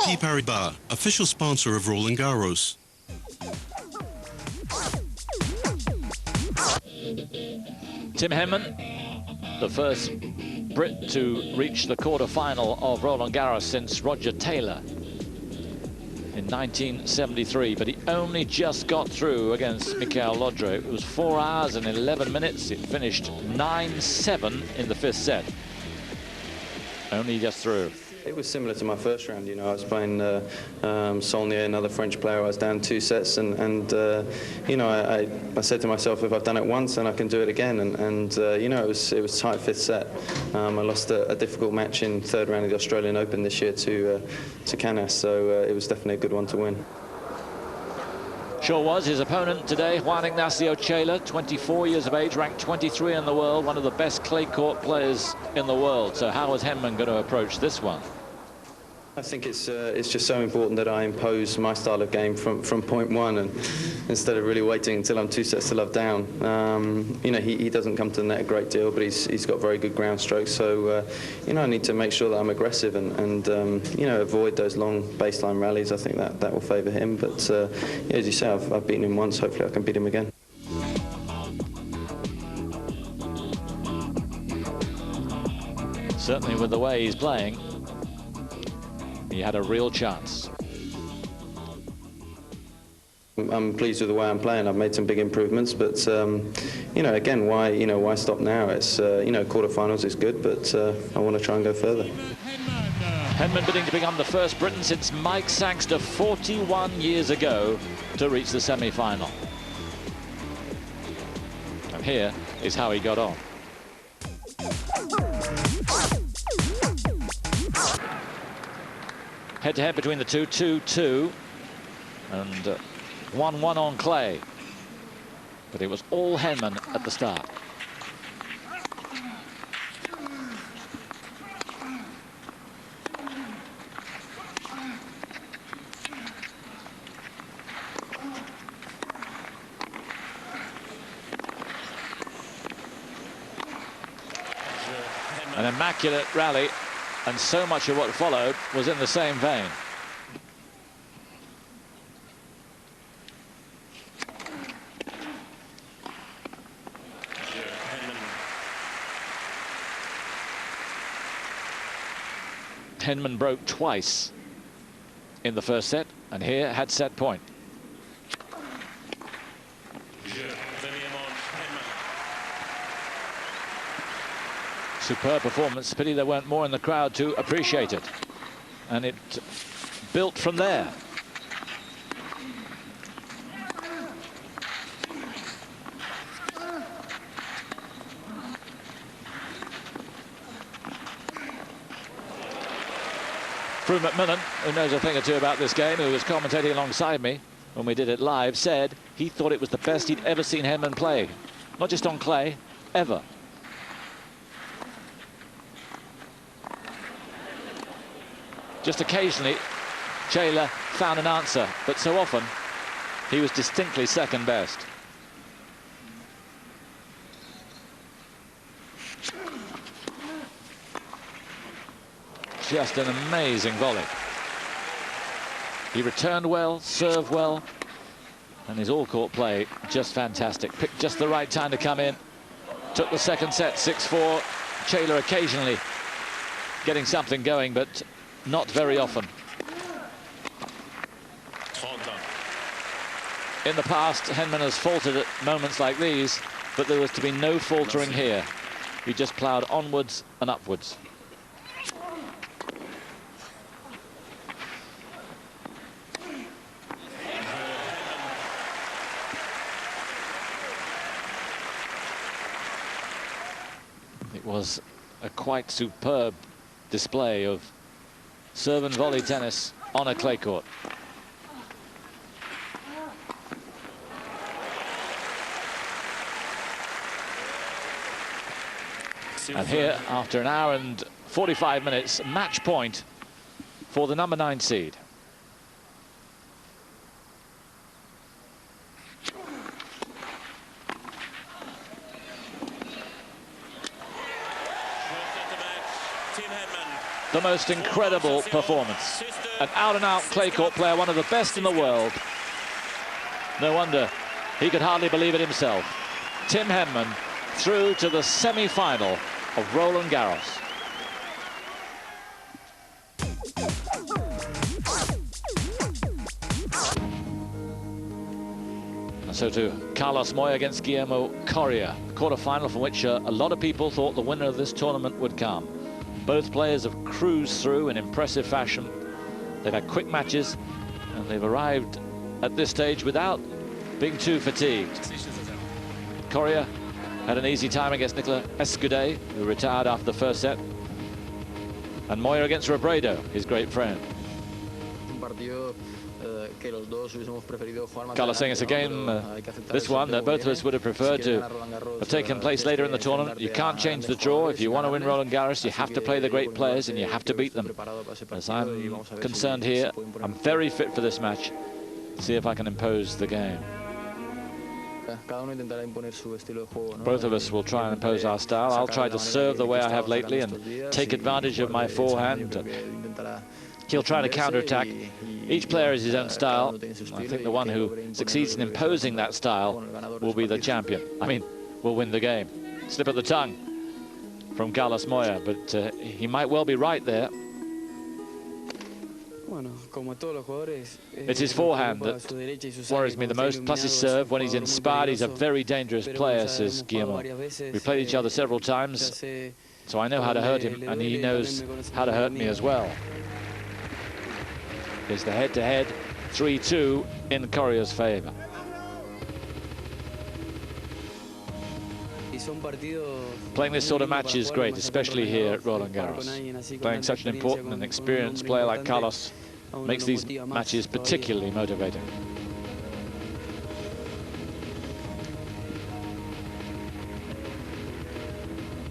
BNP Paribas, official sponsor of Roland Garros. Tim Henman, the first Brit to reach the quarter-final of Roland Garros since Roger Taylor in 1973, but he only just got through against Michael Lodre. It was 4 hours and 11 minutes. It finished 9-7 in the 5th set. Only just through. It was similar to my first round, you know. I was playing Saulnier, another French player. I was down 2 sets, and you know, I said to myself, if I've done it once, then I can do it again. And you know, it was tight 5th set. I lost a difficult match in 3rd round of the Australian Open this year to Canas, so it was definitely a good one to win. Sure was. His opponent today, Juan Ignacio Chela, 24 years of age, ranked 23 in the world, one of the best clay court players in the world. So how is Henman going to approach this one? I think it's just so important that I impose my style of game from point one, and instead of really waiting until I'm 2 sets to love down. You know, he doesn't come to the net a great deal, but he's got very good ground strokes. So you know, I need to make sure that I'm aggressive and you know, avoid those long baseline rallies. I think that will favour him. But yeah, as you say, I've beaten him once. Hopefully, I can beat him again. Certainly, with the way he's playing, he had a real chance. I'm pleased with the way I'm playing. I've made some big improvements, but you know, again, why stop now? It's you know, quarterfinals is good, but I want to try and go further. Henman bidding to become the first Briton since Mike Sangster 41 years ago to reach the semi-final. And here is how he got on. Head-to-head between the two, 2-2, and 1-1 on clay. But it was all Henman at the start. An immaculate rally, and so much of what followed was in the same vein. Henman broke twice in the first set, and here had set point. Superb performance. Pity there weren't more in the crowd to appreciate it. And it built from there. Drew McMillan, who knows a thing or two about this game, who was commentating alongside me when we did it live, said he thought it was the best he'd ever seen Henman play. Not just on clay, ever. Just occasionally, Chela found an answer, but so often he was distinctly second best. Just an amazing volley. He returned well, served well, and his all-court play just fantastic. Picked just the right time to come in. Took the second set, 6-4. Chela occasionally getting something going, but not very often. In the past, Henman has faltered at moments like these, but there was to be no faltering here. He just ploughed onwards and upwards. It was a quite superb display of serve and volley tennis on a clay court. And here, after an hour and 45 minutes, match point for the number 9 seed. Tim Henman. the most incredible performance. An out-and-out clay court player, one of the best in the world. No wonder he could hardly believe it himself. Tim Henman through to the semi-final of Roland Garros. And so to Carlos Moya against Guillermo Coria, quarter-final from which a lot of people thought the winner of this tournament would come. Both players have cruised through in impressive fashion. They've had quick matches, and they've arrived at this stage without being too fatigued. Coria had an easy time against Nicolas Escudé, who retired after the first set. And Moya against Robredo, his great friend. Carlos saying it's a game, this one, that both of us would have preferred to have taken place later in the tournament. You can't change the draw. If you want to win Roland Garros, you have to play the great players and you have to beat them. As I'm concerned here, I'm very fit for this match. See if I can impose the game. Both of us will try and impose our style. I'll try to serve the way I have lately and take advantage of my forehand. He'll try to counter-attack. Each player has his own style. I think the one who succeeds in imposing that style will be the champion. I mean, will win the game. Slip of the tongue from Carlos Moya, but he might well be right there. It's his forehand that worries me the most, plus his serve. When he's inspired, he's a very dangerous player, says Guillermo. We played each other several times, so I know how to hurt him, and he knows how to hurt me as well. Here's the head-to-head, 3-2 in Coria's favor. Playing this sort of match is great, especially here at Roland Garros. Playing such an important and experienced player like Carlos makes these matches particularly motivating.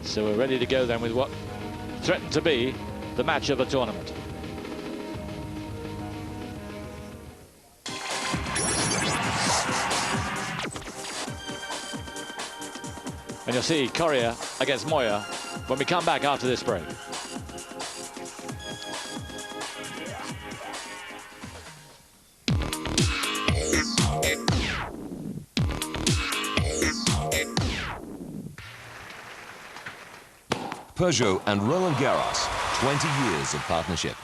So we're ready to go then with what threatened to be the match of the tournament. And you'll see Coria against Moya when we come back after this break. Peugeot and Roland Garros, 20 years of partnership.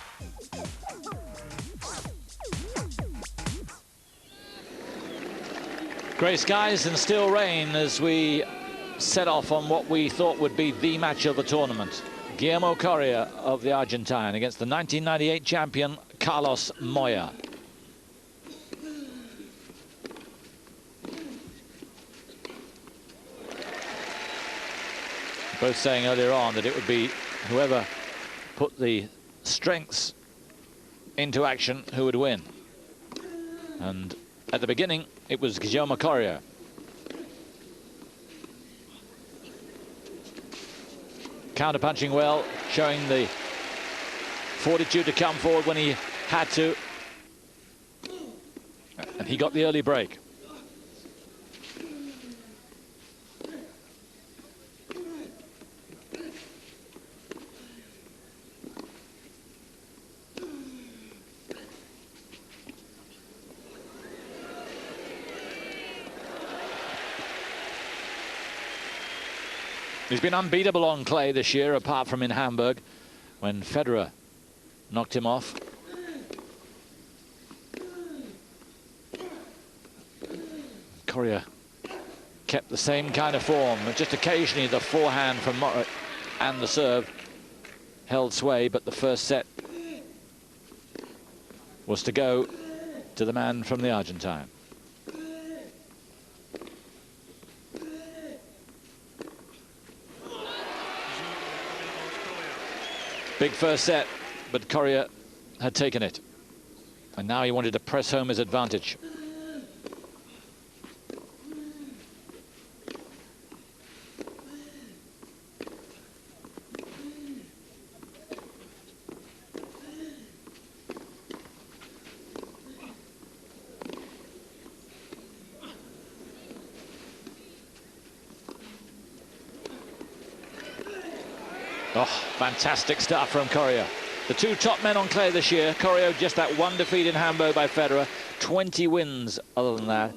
Grey skies and still rain as we set off on what we thought would be the match of the tournament. Guillermo Coria of the Argentine against the 1998 champion Carlos Moya. Both saying earlier on that it would be whoever put the strengths into action who would win. And at the beginning, it was Guillermo Coria. Counter-punching well, showing the fortitude to come forward when he had to. And he got the early break. He's been unbeatable on clay this year, apart from in Hamburg, when Federer knocked him off. Coria kept the same kind of form, just occasionally the forehand from Moya and the serve held sway, but the first set was to go to the man from the Argentine. Big first set, but Coria had taken it. And now he wanted to press home his advantage. Oh, fantastic start from Coria. The two top men on clay this year. Corio just that one defeat in Hamburg by Federer. 20 wins other than that.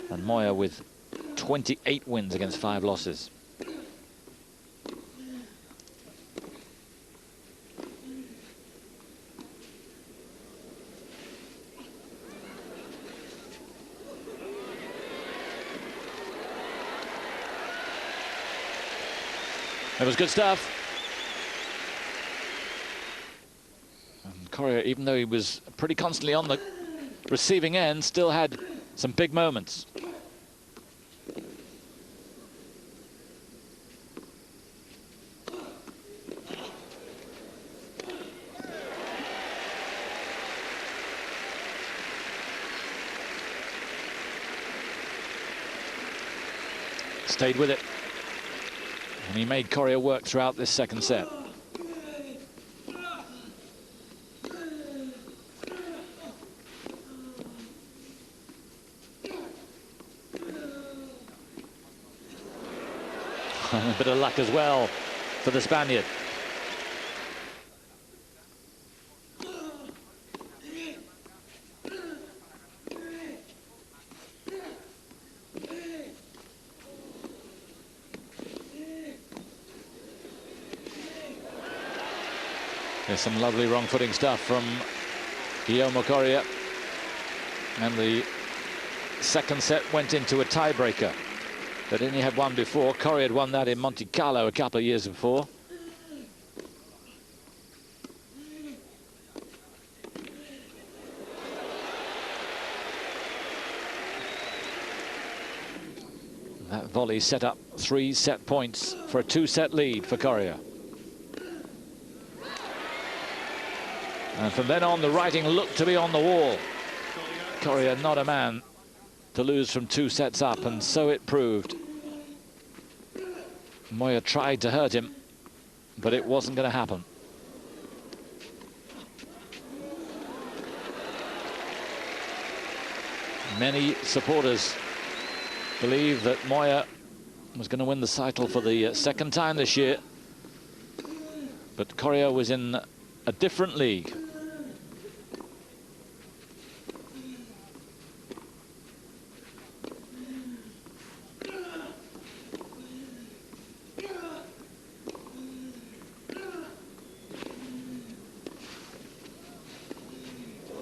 And Moya with 28 wins against 5 losses. It was good stuff. And Corio, even though he was pretty constantly on the receiving end, still had some big moments. Stayed with it. And he made Corio work throughout this second set. A bit of luck as well for the Spaniard. There's some lovely wrong footing stuff from Guillermo Coria. And the second set went into a tiebreaker. They'd only had one before. Coria had won that in Monte Carlo a couple of years before. That volley set up 3 set points for a 2-set lead for Coria. And from then on, the writing looked to be on the wall. Coria not a man to lose from 2 sets up, and so it proved. Moya tried to hurt him, but it wasn't going to happen. Many supporters believe that Moya was going to win the title for the second time this year, but Coria was in a different league.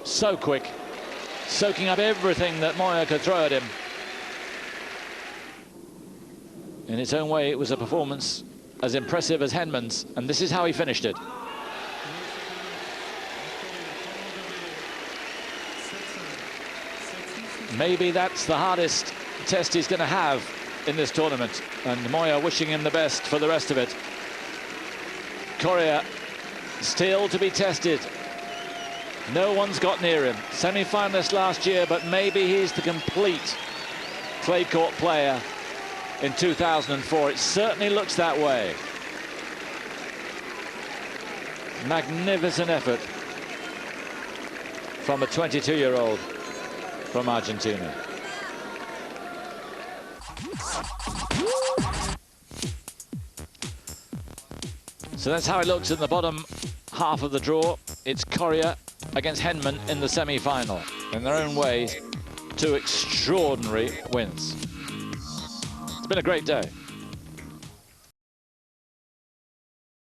So quick, soaking up everything that Moya could throw at him. In its own way, it was a performance as impressive as Henman's, and this is how he finished it. Maybe that's the hardest test he's going to have in this tournament, and Moya wishing him the best for the rest of it. Coria still to be tested. No one's got near him. Semi-finalist last year, but maybe he's the complete clay court player in 2004. It certainly looks that way. Magnificent effort from a 22-year-old from Argentina. So that's how it looks in the bottom half of the draw. It's Coria against Henman in the semi-final. In their own way, 2 extraordinary wins. It's been a great day.